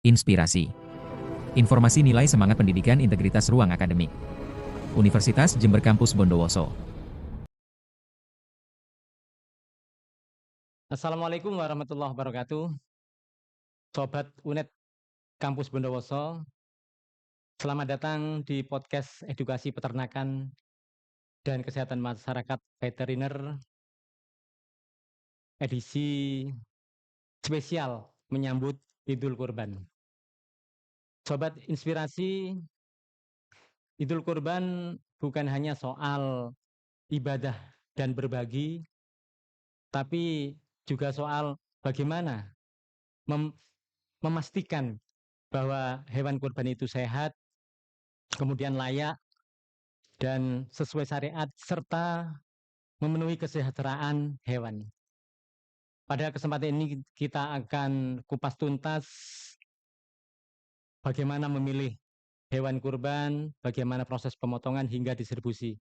Inspirasi. Informasi nilai semangat pendidikan integritas ruang akademik. Universitas Jember Kampus Bondowoso. Assalamualaikum warahmatullahi wabarakatuh. Sobat UNED Kampus Bondowoso, selamat datang di podcast edukasi peternakan dan kesehatan masyarakat veteriner edisi spesial menyambut Idul Kurban. Sobat Inspirasi, Idul Kurban bukan hanya soal ibadah dan berbagi, tapi juga soal bagaimana memastikan bahwa hewan kurban itu sehat, kemudian layak, dan sesuai syariat, serta memenuhi kesejahteraan hewan. Pada kesempatan ini kita akan kupas tuntas bagaimana memilih hewan kurban, bagaimana proses pemotongan hingga distribusi.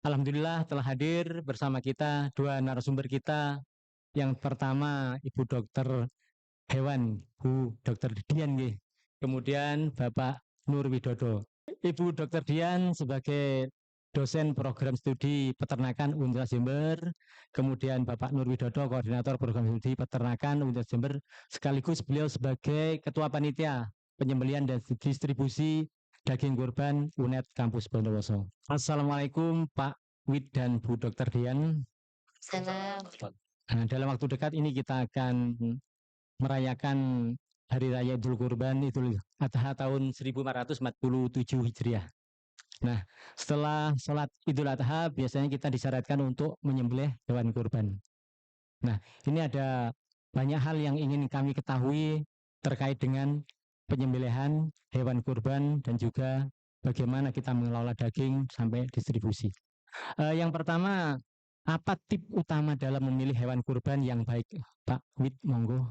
Alhamdulillah telah hadir bersama kita dua narasumber kita. Yang pertama Ibu Dokter Hewan, Bu Dokter Dian, kemudian Bapak Nur Widodo. Ibu Dokter Dian sebagai dosen program studi peternakan Universitas Jember, kemudian Bapak Nur Widodo koordinator program studi peternakan Universitas Jember, sekaligus beliau sebagai ketua panitia penyembelihan dan distribusi daging kurban UNED Kampus Bondowoso. Assalamualaikum Pak Wid dan Bu Dokter Dian. Salam. Nah, dalam waktu dekat ini kita akan merayakan Hari Raya Idul Kurban Idul Adha tahun 1447 Hijriah. Nah, setelah sholat Idul Adha biasanya kita disyaratkan untuk menyembelih hewan kurban. Nah, ini ada banyak hal yang ingin kami ketahui terkait dengan penyembelihan hewan kurban dan juga bagaimana kita mengelola daging sampai distribusi. Yang pertama, apa tip utama dalam memilih hewan kurban yang baik, Pak Wid, monggo.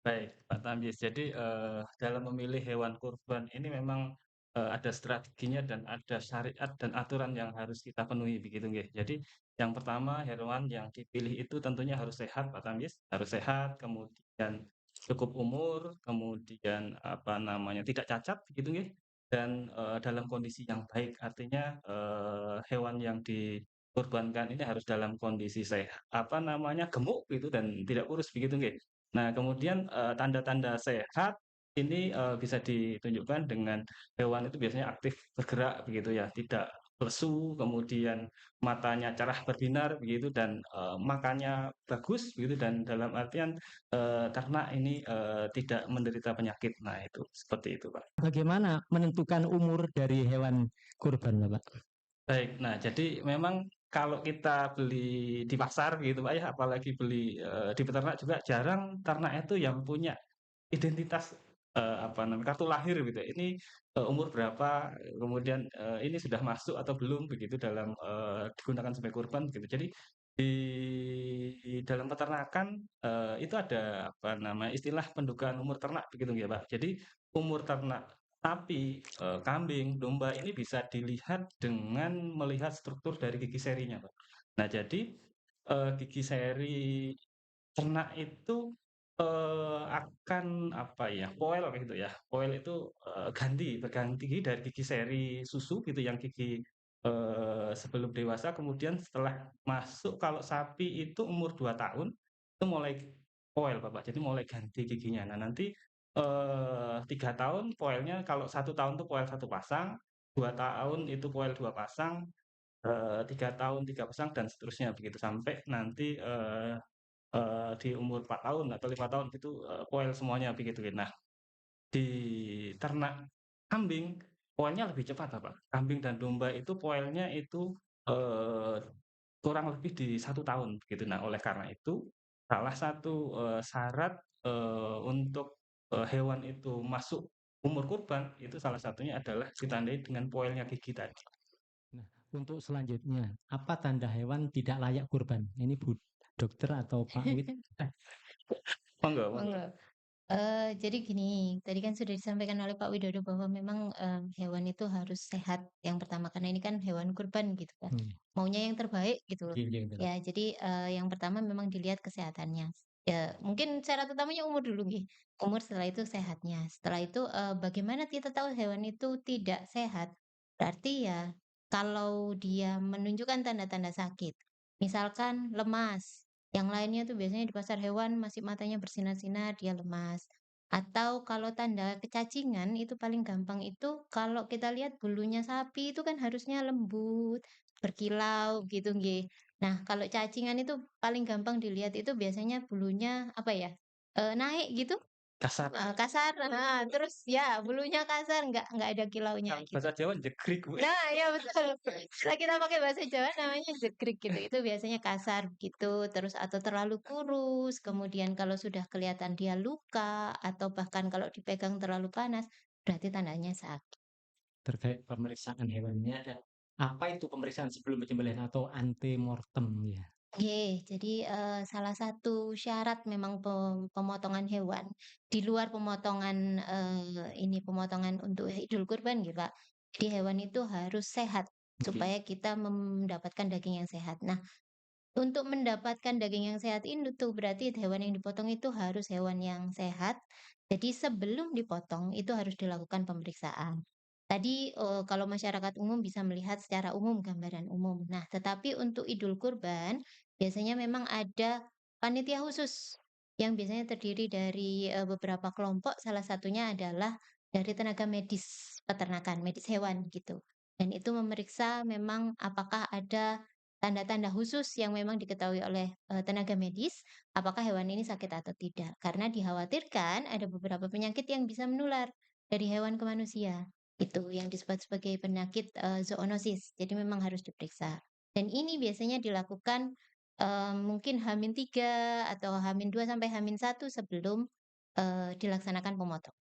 Baik, Pak Tamyiz. Jadi dalam memilih hewan kurban ini memang ada strateginya dan ada syariat dan aturan yang harus kita penuhi begitu nggih. Jadi yang pertama hewan yang dipilih itu tentunya harus sehat, Pak Tamyiz, harus sehat, kemudian cukup umur, kemudian apa namanya tidak cacat begitu nggih, dan dalam kondisi yang baik. Artinya hewan yang dikurbankan ini harus dalam kondisi sehat, apa namanya gemuk gitu dan tidak kurus begitu nggih. Nah, kemudian, tanda-tanda sehat ini, bisa ditunjukkan dengan hewan itu biasanya aktif bergerak begitu ya, tidak lesu, kemudian matanya cerah berbinar begitu dan, makannya bagus begitu dan dalam artian, ternak ini, tidak menderita penyakit. Nah itu, seperti itu, Pak. Bagaimana menentukan umur dari hewan kurban, Bapak? Baik, nah jadi memang kalau kita beli di pasar gitu Pak ya, apalagi beli, di peternak juga jarang ternak itu yang punya identitas, apa namanya, kartu lahir gitu ya. Ini, umur berapa, kemudian, ini sudah masuk atau belum begitu dalam, digunakan sebagai kurban gitu. Jadi di dalam peternakan, itu ada apa namanya, istilah pendugaan umur ternak begitu ya Pak. Jadi umur ternak sapi, kambing, domba ini bisa dilihat dengan melihat struktur dari gigi serinya Pak. Nah jadi, gigi seri ternak itu, akan apa ya, poel gitu ya, poel itu, berganti dari gigi seri susu gitu yang gigi, sebelum dewasa kemudian setelah masuk kalau sapi itu umur 2 tahun, itu mulai poel Bapak, jadi mulai ganti giginya. Nah nanti, 3 tahun poelnya kalau 1 tahun itu poel 1 pasang, 2 tahun itu poel 2 pasang, 3 tahun 3 pasang dan seterusnya begitu sampai nanti, di umur 4 tahun atau 5 tahun gitu, poel semuanya begitu ya. Nah, di ternak kambing, poelnya lebih cepat Bapak. Kambing dan domba itu poelnya itu, eee, kurang lebih di 1 tahun begitu. Nah, oleh karena itu salah satu, syarat, untuk, hewan itu masuk umur kurban, itu salah satunya adalah ditandai dengan poelnya gigi tadi. Nah, untuk selanjutnya, apa tanda hewan tidak layak kurban? Ini Bu Dokter atau Pak Wid? Monggo monggo. Monggo. Jadi gini, tadi kan sudah disampaikan oleh Pak Widodo bahwa memang, hewan itu harus sehat yang pertama, karena ini kan hewan kurban gitu kan, Hmm, maunya yang terbaik gitu loh. iya, betul. Ya jadi, yang pertama memang dilihat kesehatannya. Ya, mungkin syarat utamanya umur dulu nggih. Umur, setelah itu sehatnya. Setelah itu, bagaimana kita tahu hewan itu tidak sehat? Berarti ya kalau dia menunjukkan tanda-tanda sakit, misalkan lemas, yang lainnya tuh biasanya di pasar hewan masih matanya bersinar-sinar, dia lemas. Atau kalau tanda kecacingan itu paling gampang itu kalau kita lihat bulunya sapi itu kan harusnya lembut, berkilau gitu nggih. Nah, kalau cacingan itu paling gampang dilihat itu biasanya bulunya, apa ya, naik gitu, Kasar, kasar, heeh, terus ya bulunya kasar, nggak ada kilaunya kalau gitu. bahasa Jawa jegrik, Bu. Nah, ya betul. Setelah kita pakai bahasa Jawa namanya jegrik gitu, itu biasanya kasar gitu, terus atau terlalu kurus, kemudian kalau sudah kelihatan dia luka, atau bahkan kalau dipegang terlalu panas, berarti tandanya sakit. Terkait pemeriksaan hewannya ada apa itu pemeriksaan sebelum penyembelihan atau antemortem ya? Oke, jadi, salah satu syarat memang pemotongan hewan, di luar pemotongan, pemotongan untuk Idul Kurban gitu, Kak. Jadi hewan itu harus sehat, Oke. supaya kita mendapatkan daging yang sehat. Nah, untuk mendapatkan daging yang sehat itu tuh berarti hewan yang dipotong itu harus hewan yang sehat. Jadi sebelum dipotong itu harus dilakukan pemeriksaan. Tadi, kalau masyarakat umum bisa melihat secara umum, gambaran umum. Nah, tetapi untuk Idul Kurban, biasanya memang ada panitia khusus yang biasanya terdiri dari, beberapa kelompok, salah satunya adalah dari tenaga medis peternakan, medis hewan gitu. Dan itu memeriksa memang apakah ada tanda-tanda khusus yang memang diketahui oleh, tenaga medis, apakah hewan ini sakit atau tidak. Karena dikhawatirkan ada beberapa penyakit yang bisa menular dari hewan ke manusia. Itu yang disebut sebagai penyakit, zoonosis. Jadi memang harus diperiksa. Dan ini biasanya dilakukan, mungkin H-3 atau H-2 sampai H-1 sebelum, dilaksanakan pemotong.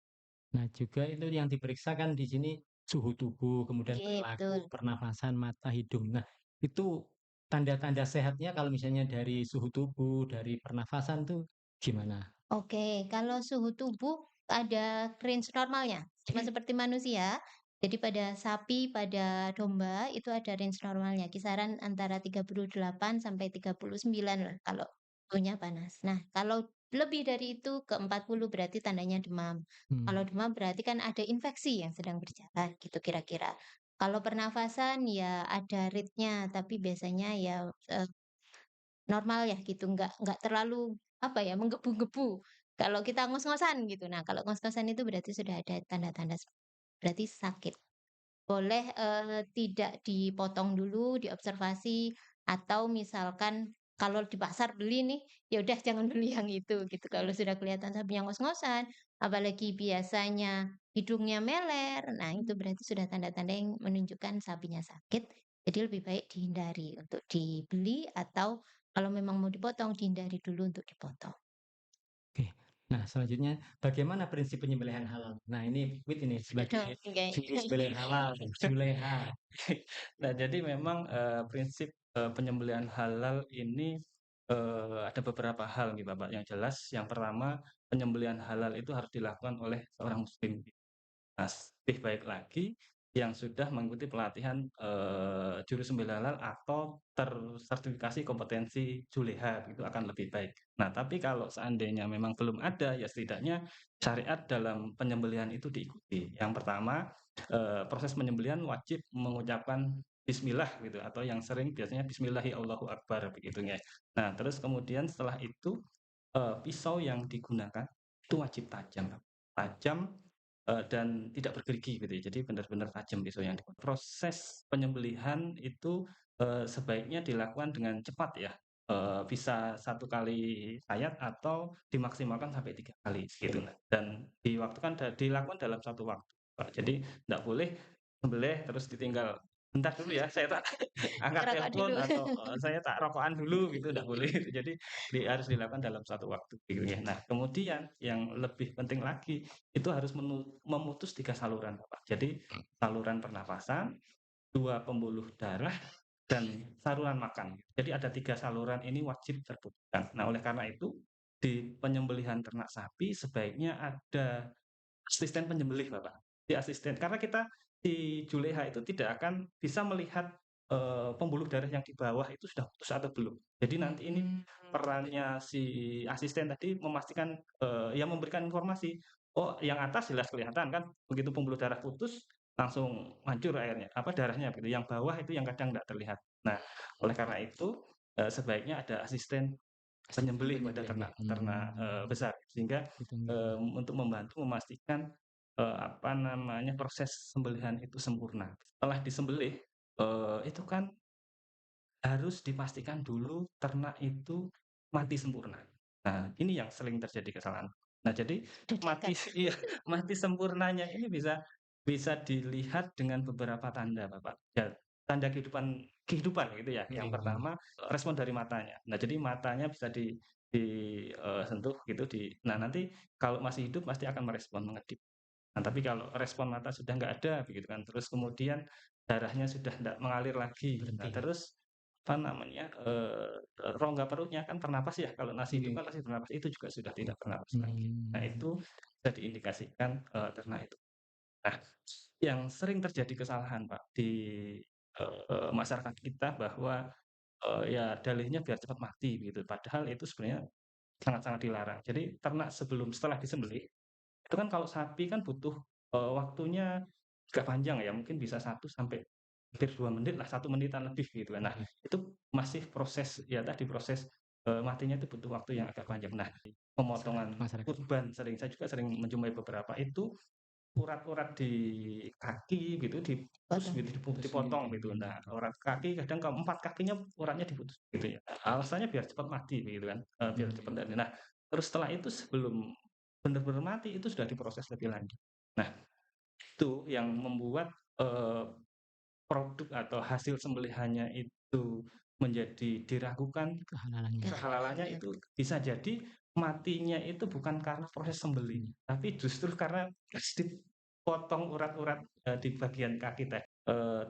Nah, juga itu yang diperiksa kan di sini suhu tubuh, kemudian Oke, perilaku, betul. pernafasan, mata, hidung. Nah, itu tanda-tanda sehatnya kalau misalnya dari suhu tubuh, dari pernafasan tuh gimana? Oke, kalau suhu tubuh ada range normalnya, sama seperti manusia. Jadi pada sapi, pada domba itu ada range normalnya, kisaran antara 38 sampai 39 lah kalau suhunya panas. Nah, kalau lebih dari itu ke 40 berarti tandanya demam. Kalau Hmm. demam berarti kan ada infeksi yang sedang berjalan gitu kira-kira. Kalau pernafasan ya ada rate-nya, tapi biasanya ya normal ya gitu, nggak terlalu, apa ya, menggebu-gebu. Kalau kita ngos-ngosan gitu. Nah, kalau ngos-ngosan itu berarti sudah ada tanda-tanda berarti sakit. Boleh, tidak dipotong dulu, diobservasi, atau misalkan kalau di pasar beli nih, ya udah jangan beli yang itu gitu. Kalau sudah kelihatan sapinya ngos-ngosan, apalagi biasanya hidungnya meler, nah itu berarti sudah tanda-tanda yang menunjukkan sapinya sakit. Jadi lebih baik dihindari untuk dibeli atau kalau memang mau dipotong, dihindari dulu untuk dipotong. Oke. Nah, selanjutnya bagaimana prinsip penyembelihan halal? Nah, ini Wit ini Aduh, sebagai oke. juru sembelih halal, juleha. Nah, jadi memang, prinsip, penyembelihan halal ini, ada beberapa hal nih, Bapak. Yang jelas yang pertama, penyembelihan halal itu harus dilakukan oleh seorang muslim. Nah, lebih baik lagi yang sudah mengikuti pelatihan, juru sembelih halal atau tersertifikasi kompetensi juleha, itu akan lebih baik. Nah, tapi kalau seandainya memang belum ada, ya setidaknya syariat dalam penyembelihan itu diikuti. Yang pertama, proses penyembelihan wajib mengucapkan bismillah gitu, atau yang sering biasanya bismillahi Allahu akbar begitu ya. Nah, terus kemudian setelah itu, pisau yang digunakan itu wajib tajam, tajam, dan tidak bergerigi gitu ya. Jadi benar-benar tajam pisau yang proses penyembelihan itu, sebaiknya dilakukan dengan cepat ya, bisa 1 kali hayat atau dimaksimalkan sampai 3 kali gitu. Dan dilakukan dalam 1 waktu, Pak. Jadi nggak boleh sembelih terus ditinggal, "Bentar dulu ya, saya tak angkat Ngerokok telepon," dulu. atau, saya tak rokokan dulu gitu, nggak boleh gitu. Jadi harus dilakukan dalam 1 waktu gitu ya. Nah, kemudian yang lebih penting lagi itu harus memutus 3 saluran, Bapak. Jadi saluran pernafasan, 2 pembuluh darah, dan saluran makan. Jadi ada 3 saluran ini wajib terputuskan. Nah, oleh karena itu di penyembelihan ternak sapi sebaiknya ada asisten penyembelih, Bapak. Di asisten karena kita di juleha itu tidak akan bisa melihat, pembuluh darah yang di bawah itu sudah putus atau belum. Jadi nanti ini perannya si asisten tadi memastikan, ya memberikan informasi, oh yang atas jelas kelihatan kan, begitu pembuluh darah putus langsung hancur airnya, apa, darahnya gitu, yang bawah itu yang kadang nggak terlihat. Nah, oleh karena itu, sebaiknya ada asisten penyembelih pada Penyembelih, nggih. ternak-ternak, besar, sehingga, Gitu, nggih. untuk membantu memastikan, apa namanya, proses sembelihan itu sempurna. Setelah disembelih, itu kan harus dipastikan dulu ternak itu mati sempurna. Nah, ini yang sering terjadi kesalahan. Nah, jadi mati Dadakan. iya, mati sempurnanya ini bisa bisa dilihat dengan beberapa tanda, Bapak. Ya, tanda kehidupan kehidupan gitu ya. Yang Nggih. pertama, respon dari matanya. Nah, jadi matanya bisa sentuh gitu nah nanti kalau masih hidup pasti akan merespon, mengedip. Nah, tapi kalau respon mata sudah nggak ada begitu kan, terus kemudian darahnya sudah nggak mengalir lagi. Nah, Berhenti. terus apa namanya, rongga perutnya kan bernapas ya, kalau masih hidup Nggih. kan pasti bernapas, itu juga sudah tidak bernapas lagi. Nah, Mmm. itu bisa diindikasikan, ternak itu. Nah, yang sering terjadi kesalahan, Pak, di, masyarakat kita bahwa, ya dalihnya biar cepat mati gitu, padahal itu sebenarnya sangat-sangat dilarang. Jadi ternak setelah disembelih itu kan kalau sapi kan butuh, waktunya agak panjang ya, mungkin bisa 1 sampai hampir 2 menit lah, 1 menitan lebih gitu kan. Nah, Nggih. itu masih proses ya tadi proses, matinya itu butuh waktu yang agak panjang. Nah, pemotongan Masyarakat. kurban saya juga sering menjumpai beberapa itu urat-urat di kaki gitu diputus Potong. gitu, Putus, nggih. dipotong gitu. Nah, urat kaki kadang keempat kakinya uratnya diputus gitu ya. Alasannya biar cepat mati gitu kan, biar cepat Mmm. nah, terus setelah itu sebelum benar-benar mati itu sudah diproses lebih lanjut. Nah, itu yang membuat, eee, produk atau hasil sembelihannya itu menjadi diragukan, Kehalalannya. kehalalannya Kehalalannya. itu bisa jadi matinya itu bukan karena proses sembelih, Mmm. tapi justru karena pas dipotong urat-urat, di bagian kaki tadi.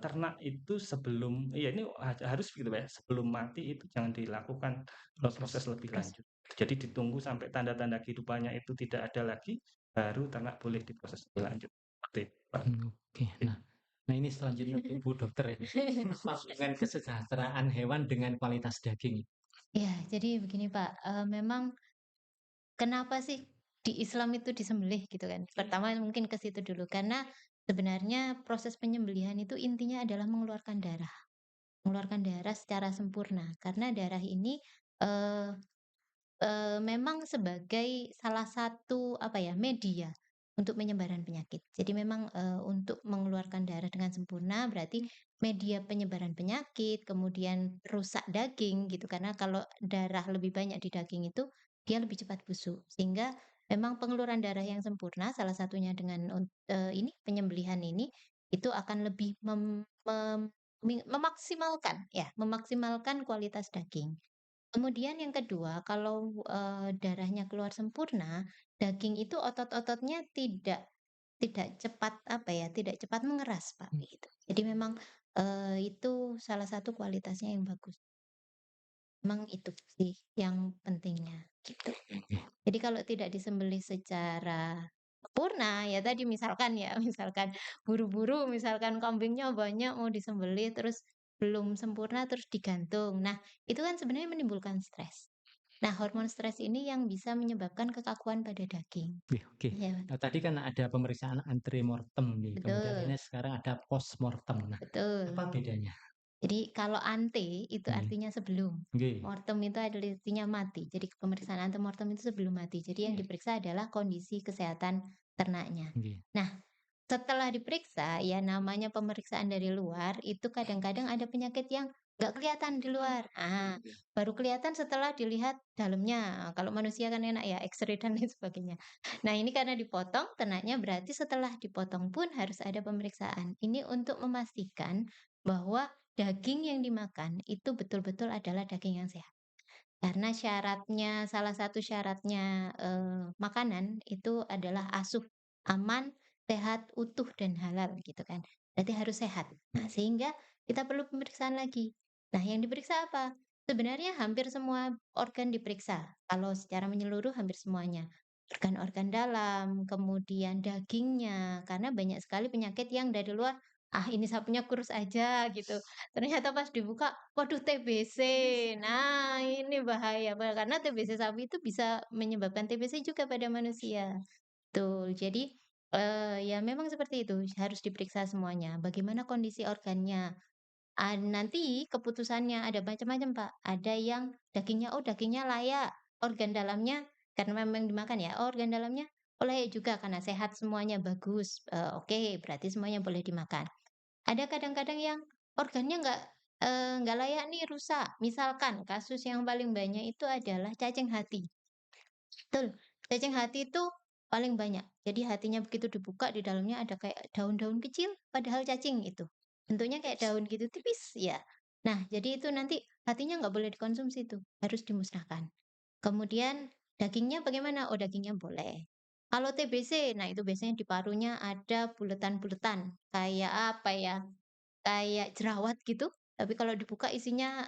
Ternak itu sebelum iya ini harus begitu ya, sebelum mati itu jangan dilakukan, proses Proses. lebih Terus lanjut. Jadi ditunggu sampai tanda-tanda kehidupannya itu tidak ada lagi, baru ternak boleh diproses lebih lanjut. Seperti itu, Pak. Oke. Nah, ini selanjutnya Bu Dokter ini, hubungan kesejahteraan hewan dengan kualitas daging. ya, jadi begini Pak, memang kenapa sih di Islam itu disembelih gitu kan? Pertama mungkin ke situ dulu, karena sebenarnya proses penyembelihan itu intinya adalah mengeluarkan darah. Mengeluarkan darah secara sempurna, karena darah ini, eee memang sebagai salah satu, apa ya, media untuk penyebaran penyakit. Jadi memang, untuk mengeluarkan darah dengan sempurna berarti media penyebaran penyakit, kemudian rusak daging gitu, karena kalau darah lebih banyak di daging itu, dia lebih cepat busuk. Sehingga memang pengeluaran darah yang sempurna salah satunya dengan ini, penyembelihan ini, itu akan lebih memaksimalkan ya, memaksimalkan kualitas daging. Kemudian yang kedua, kalau, darahnya keluar sempurna, daging itu otot-ototnya tidak cepat, apa ya, tidak cepat mengeras, Pak, Mmm. gitu. Jadi memang, itu salah satu kualitasnya yang bagus. Memang itu sih yang pentingnya, gitu. Oke. Jadi kalau tidak disembelih secara sempurna, ya tadi misalkan ya, misalkan buru-buru, misalkan kambingnya banyak mau disembelih, terus belum sempurna, terus digantung. Nah, itu kan sebenarnya menimbulkan stres. Nah, hormon stres ini yang bisa menyebabkan kekakuan pada daging. Oke. Iya, Tadi kan ada pemeriksaan antemortem nih, kemudian betul, ini sekarang ada postmortem. Nah, apa betul. bedanya? Jadi kalau ante itu Nggih. artinya sebelum. Nggih. Mortem itu adalah artinya mati. Jadi pemeriksaan antemortem itu sebelum mati. Jadi yang diperiksa adalah kondisi kesehatan ternaknya. Nggih. Nah, setelah diperiksa, ya namanya pemeriksaan dari luar, itu kadang-kadang ada penyakit yang nggak kelihatan di luar. Ah, baru kelihatan setelah dilihat dalamnya. Kalau manusia kan enak ya, X-ray dan lain sebagainya. Nah, ini karena dipotong ternaknya, berarti setelah dipotong pun harus ada pemeriksaan. Ini untuk memastikan bahwa daging yang dimakan itu betul-betul adalah daging yang sehat. Karena syaratnya, salah satu syaratnya makanan itu adalah asuh aman, sehat, utuh, dan halal gitu kan. Berarti harus sehat. Nah, sehingga kita perlu pemeriksaan lagi. Nah, yang diperiksa apa? Sebenarnya hampir semua organ diperiksa. Kalau secara menyeluruh hampir semuanya. Organ-organ dalam, kemudian dagingnya, karena banyak sekali penyakit yang dari luar ah ini sapinya kurus aja gitu. Ternyata pas dibuka, waduh TBC. Nah, ini bahaya karena TBC sapi itu bisa menyebabkan TBC juga pada manusia. Betul. Jadi, ya memang seperti itu, harus diperiksa semuanya. Bagaimana kondisi organnya. Nanti keputusannya ada macam-macam, Pak. Ada yang dagingnya, oh dagingnya layak, organ dalamnya karena memang dimakan ya, oh organ dalamnya oh layak juga karena sehat semuanya bagus, oke berarti semuanya boleh dimakan. Ada kadang-kadang yang organnya nggak layak nih, rusak. Misalkan kasus yang paling banyak itu adalah cacing hati. Betul, cacing hati itu paling banyak. Jadi hatinya begitu dibuka di dalamnya ada kayak daun-daun kecil, padahal cacing itu. Bentuknya kayak daun gitu tipis ya. Nah, jadi itu nanti hatinya nggak boleh dikonsumsi itu, harus dimusnahkan. Kemudian dagingnya bagaimana? Oh, dagingnya boleh. Kalau TBC, nah itu biasanya di parunya ada buletan-buletan, kayak apa ya? Kayak jerawat gitu, tapi kalau dibuka isinya,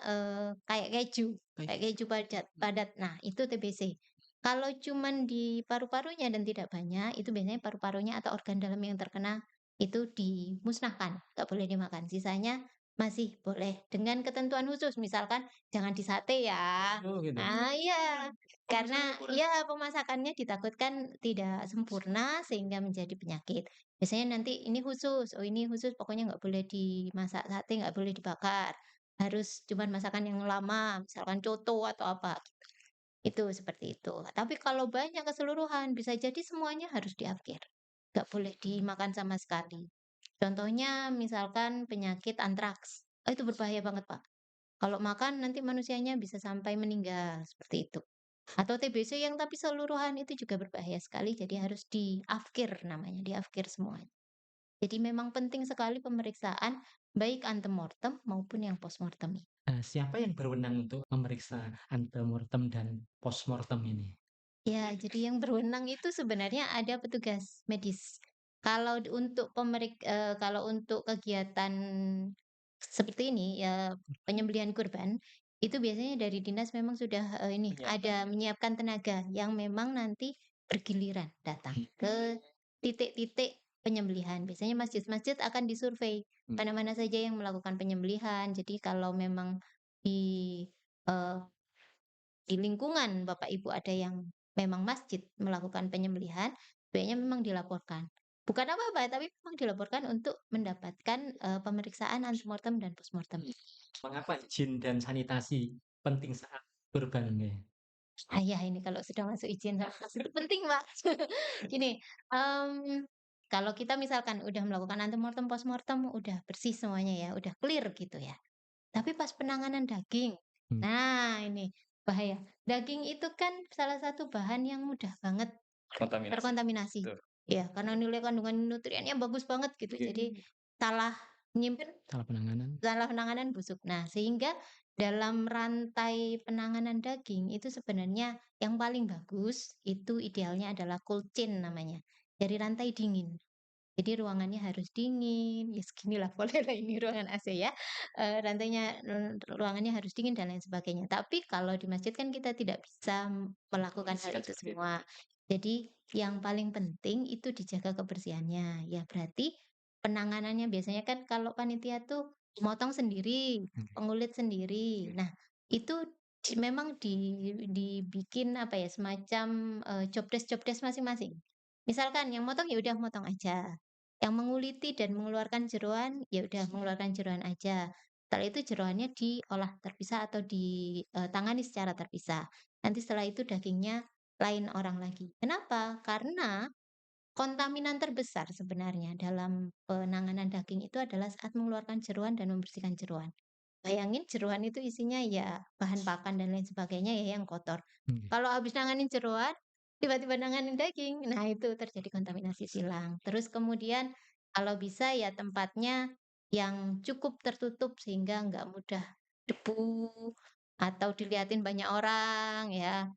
kayak keju, kayak keju padat padat. Nah, itu TBC. Kalau cuman di paru-parunya dan tidak banyak, itu biasanya paru-parunya atau organ dalam yang terkena itu dimusnahkan, nggak boleh dimakan. Sisanya masih boleh dengan ketentuan khusus, misalkan jangan disate ya. Oh gitu. Iya, karena ya pemasakannya ditakutkan tidak sempurna sehingga menjadi penyakit. Biasanya nanti ini khusus, oh ini khusus pokoknya nggak boleh dimasak sate, nggak boleh dibakar. Harus cuman masakan yang lama, misalkan coto atau apa gitu. Itu seperti itu. Tapi kalau banyak keseluruhan bisa jadi semuanya harus diakhir. Nggak boleh dimakan sama sekali. Contohnya misalkan penyakit antraks. Oh, itu berbahaya banget, Pak. Kalau makan nanti manusianya bisa sampai meninggal, seperti itu. Atau TBC yang tapi seluruhan itu juga berbahaya sekali, jadi harus diafkir namanya, diafkir semuanya. Jadi memang penting sekali pemeriksaan baik antemortem maupun yang postmortem. Nah, siapa yang berwenang untuk memeriksa antemortem dan postmortem ini? Ya, jadi yang berwenang itu sebenarnya ada petugas medis. Kalau untuk kegiatan seperti ini ya penyembelihan kurban itu biasanya dari dinas memang sudah ada menyiapkan tenaga yang memang nanti bergiliran datang ke titik-titik penyembelihan. Biasanya masjid-masjid akan disurvei mana-mana saja yang melakukan penyembelihan. Jadi kalau memang di eh, di lingkungan Bapak Ibu ada yang memang masjid melakukan penyembelihan, sebaiknya memang dilaporkan. Bukan apa-apa, tapi memang dilaporkan untuk mendapatkan, pemeriksaan antemortem dan postmortem. Mengapa izin dan sanitasi penting saat kurban nggih? Ah, ya ini kalau sudah masuk izin itu penting, Pak. Gini, kalau kita misalkan udah melakukan antemortem, postmortem, udah bersih semuanya ya, udah clear gitu ya. Tapi pas penanganan daging, Hmm, nah ini bahaya. Daging itu kan salah satu bahan yang mudah banget Kontaminasi. terkontaminasi. Betul. Ya, karena nilai kandungan nutriennya bagus banget gitu. Jadi salah nyimpen, salah penanganan. salah penanganan busuk. Nah, sehingga dalam rantai penanganan daging itu sebenarnya yang paling bagus itu idealnya adalah cold chain namanya. Dari rantai dingin. Jadi ruangannya harus dingin, ya seginilah bolehlah ini ruangan AC ya, ruangannya harus dingin dan lain sebagainya. Tapi kalau di masjid kan kita tidak bisa melakukan hal itu semua. Jadi yang paling penting itu dijaga kebersihannya. Ya berarti penanganannya biasanya kan kalau panitia tuh motong sendiri, pengulit sendiri. Nah, itu memang dibikin apa ya, semacam, job desk masing-masing. Misalkan yang motong ya udah motong aja. Yang menguliti dan mengeluarkan jeroan, ya udah mengeluarkan jeroan aja. Setelah itu jeroannya diolah terpisah atau ditangani secara terpisah. Nanti setelah itu dagingnya lain orang lagi. Kenapa? Karena kontaminan terbesar sebenarnya dalam penanganan daging itu adalah saat mengeluarkan jeroan dan membersihkan jeroan. Bayangin jeroan itu isinya ya bahan pakan dan lain sebagainya ya yang kotor. Hmm. Kalau habis nanganin jeroan, tiba-tiba nanganin daging, nah itu terjadi kontaminasi silang. Terus kemudian kalau bisa ya tempatnya yang cukup tertutup sehingga nggak mudah debu atau dilihatin banyak orang ya.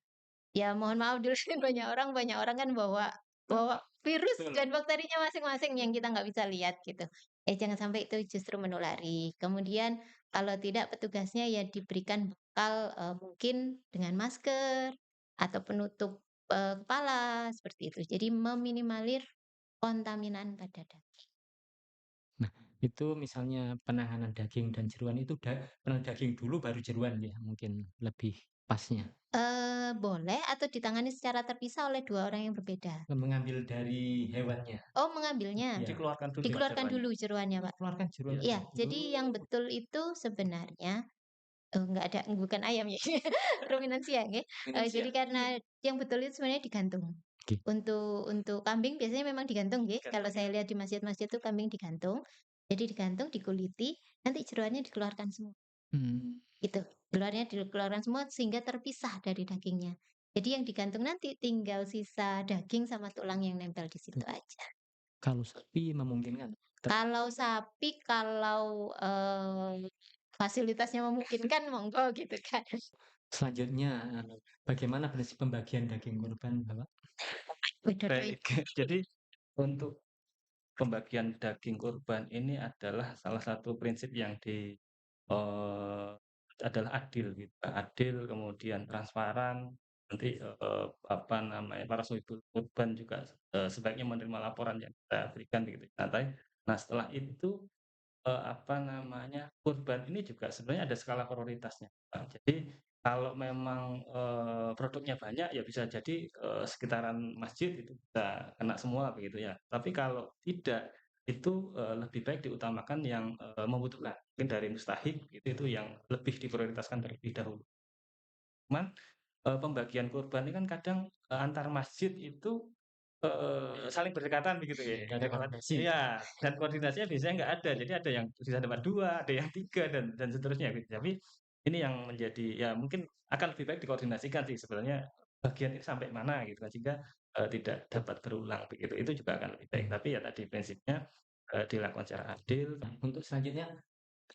Ya mohon maaf dilihatin banyak orang kan bawa bawa virus Betul. dan bakterinya masing-masing yang kita nggak bisa lihat gitu. Jangan sampai itu justru menulari. Kemudian kalau tidak petugasnya ya diberikan bekal, mungkin dengan masker atau penutup, kepala seperti itu. Jadi meminimalir kontaminan pada daging. Itu misalnya penanganan daging dan jeroan itu daging dulu baru jeroan ya, mungkin lebih pasnya. Boleh atau ditangani secara terpisah oleh 2 orang yang berbeda. Mengambil dari hewannya. Oh, mengambilnya? Iya. Dikeluarkan dulu Pak Dikeluarkan jeroannya. dulu jeroannya, Pak? Keluarkan jeroan Iya, dulu. jadi yang betul itu sebenarnya nggak ada, bukan ayam ya, ruminansia nggih. Jadi Siap. karena yang betul itu sebenarnya digantung. Oke. Untuk kambing biasanya memang digantung nggih, kalau Digantung saya ya. lihat di masjid-masjid itu kambing digantung. Jadi digantung, dikuliti, nanti jeroannya dikeluarkan semua, Hmm. gitu. Jeroannya dikeluarkan semua sehingga terpisah dari dagingnya. Jadi yang digantung nanti tinggal sisa daging sama tulang yang nempel di situ aja. Kalau sapi memungkinkan? Kalau sapi, kalau, fasilitasnya memungkinkan monggo gitu kan. Selanjutnya, bagaimana prinsip pembagian daging kurban, Bapak? Widodo Baik, jadi untuk pembagian daging kurban ini adalah salah satu prinsip yang adalah adil gitu, adil kemudian transparan, nanti, apa namanya, para sohibul kurban juga, sebaiknya menerima laporan yang kita berikan begitu. Nah setelah itu, apa namanya, kurban ini juga sebenarnya ada skala prioritasnya, jadi kalau memang, produknya banyak ya bisa jadi, sekitaran masjid itu bisa kena semua begitu ya. Tapi kalau tidak, itu, lebih baik diutamakan yang, membutuhkan. Mungkin dari mustahik itu yang lebih diprioritaskan terlebih dahulu. Cuman, pembagian kurban ini kan kadang, antar masjid itu, saling berdekatan begitu ya. Nggak ada koordinasi. Iya, dan koordinasinya biasanya nggak ada. Jadi ada yang bisa dapat 2, ada yang 3 dan seterusnya gitu. Tapi ini yang menjadi ya mungkin akan lebih baik dikoordinasikan sih sebenarnya bagian ini sampai mana gitu kan sehingga, tidak dapat berulang begitu. Itu juga akan lebih baik. Tapi ya tadi prinsipnya, dilakukan secara adil. Nah, untuk selanjutnya,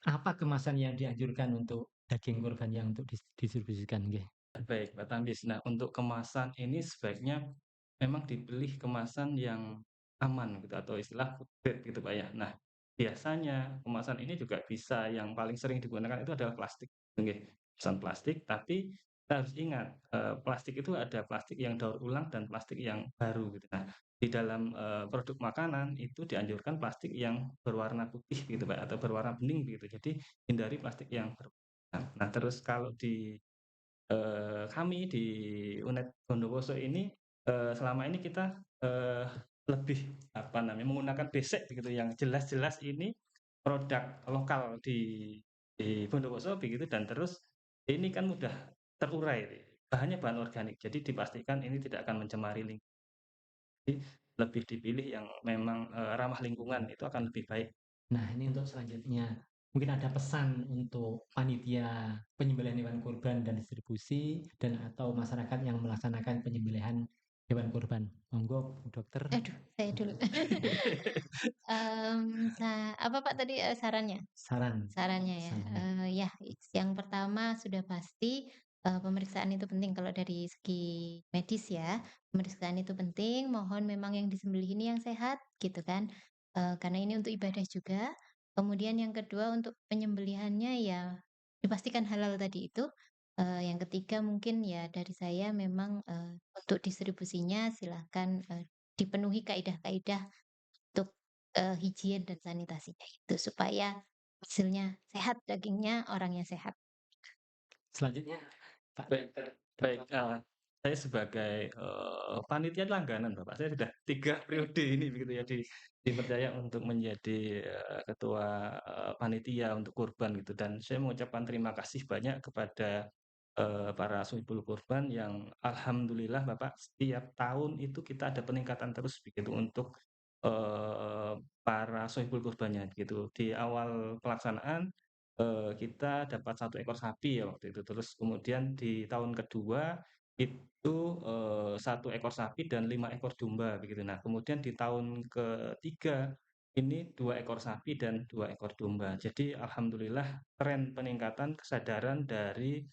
apa kemasan yang dianjurkan untuk daging kurban yang untuk didistribusikan, nggih? Baik, Mbak Tandis. Nah, untuk kemasan ini sebaiknya memang dipilih kemasan yang aman gitu atau istilah food grade gitu, Pak, ya. Nah, biasanya kemasan ini juga bisa yang paling sering digunakan itu adalah plastik, nggih, kemasan plastik, tapi kita harus ingat, plastik itu ada plastik yang daur ulang dan plastik yang baru gitu. Nah, di dalam, produk makanan itu dianjurkan plastik yang berwarna putih gitu, Pak, atau berwarna bening begitu. Jadi hindari plastik yang nah, terus kalau di kami di UNED Bondowoso ini, selama ini kita, eee, lebih, apa namanya, menggunakan besek begitu yang jelas-jelas ini produk lokal di Bondowoso begitu dan terus ini kan mudah terurai, bahannya bahan organik, jadi dipastikan ini tidak akan mencemari jadi lebih dipilih yang memang, ramah lingkungan, itu akan lebih baik. Nah, ini untuk selanjutnya, mungkin ada pesan untuk panitia penyembelihan hewan kurban dan distribusi dan atau masyarakat yang melaksanakan penyembelihan hewan kurban. Monggo, Bu Dokter. aduh, saya dulu. Apa Pak tadi, sarannya? Saran. Sarannya ya, Sarannya. ya yang pertama sudah pasti, pemeriksaan itu penting kalau dari segi medis ya, pemeriksaan itu penting, mohon memang yang disembelih ini yang sehat gitu kan, karena ini untuk ibadah juga. Kemudian yang kedua untuk penyembelihannya ya dipastikan halal tadi itu, yang ketiga mungkin ya dari saya memang, untuk distribusinya silahkan, dipenuhi kaidah-kaidah untuk, higien dan sanitasinya itu supaya hasilnya sehat, dagingnya orangnya sehat. Selanjutnya, Pak Baik baik, Dokter. saya sebagai, panitia langganan Bapak, saya sudah 3 periode ini begitu ya dipercaya untuk menjadi, ketua, panitia untuk kurban gitu dan saya mengucapkan terima kasih banyak kepada, para sohibul kurban yang alhamdulillah Bapak setiap tahun itu kita ada peningkatan terus begitu untuk, para sohibul kurbannya gitu. Di awal pelaksanaan kita dapat 1 ekor sapi ya waktu itu, terus kemudian di tahun kedua itu, 1 ekor sapi dan 5 ekor domba begitu. Nah kemudian di tahun ketiga ini 2 ekor sapi dan 2 ekor domba. Jadi alhamdulillah tren peningkatan kesadaran dari,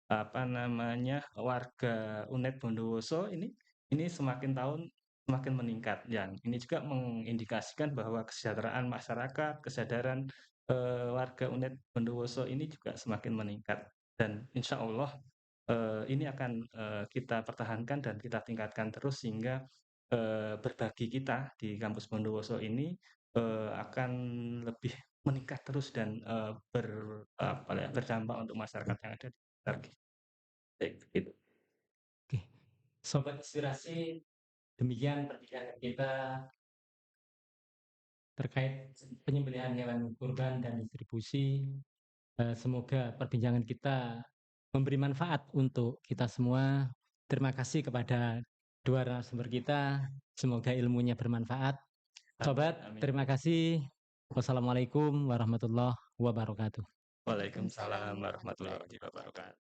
apa namanya, warga UNED Bondowoso ini semakin tahun semakin meningkat, yang ini juga mengindikasikan bahwa kesejahteraan masyarakat, kesadaran, warga UNED Bondowoso ini juga semakin meningkat dan insya Allah, ini akan, kita pertahankan dan kita tingkatkan terus sehingga, berbagi kita di kampus Bondowoso ini akan lebih meningkat terus dan, berdampak untuk masyarakat yang ada di sekitar gitu. Oke, Sobat Inspirasi, demikian perbincangan kita terkait penyembelihan hewan kurban dan distribusi. Semoga perbincangan kita memberi manfaat untuk kita semua. Terima kasih kepada dua narasumber kita. Semoga ilmunya bermanfaat. Sobat, Amin. terima kasih. Wassalamualaikum warahmatullahi wabarakatuh. Waalaikumsalam warahmatullahi wabarakatuh.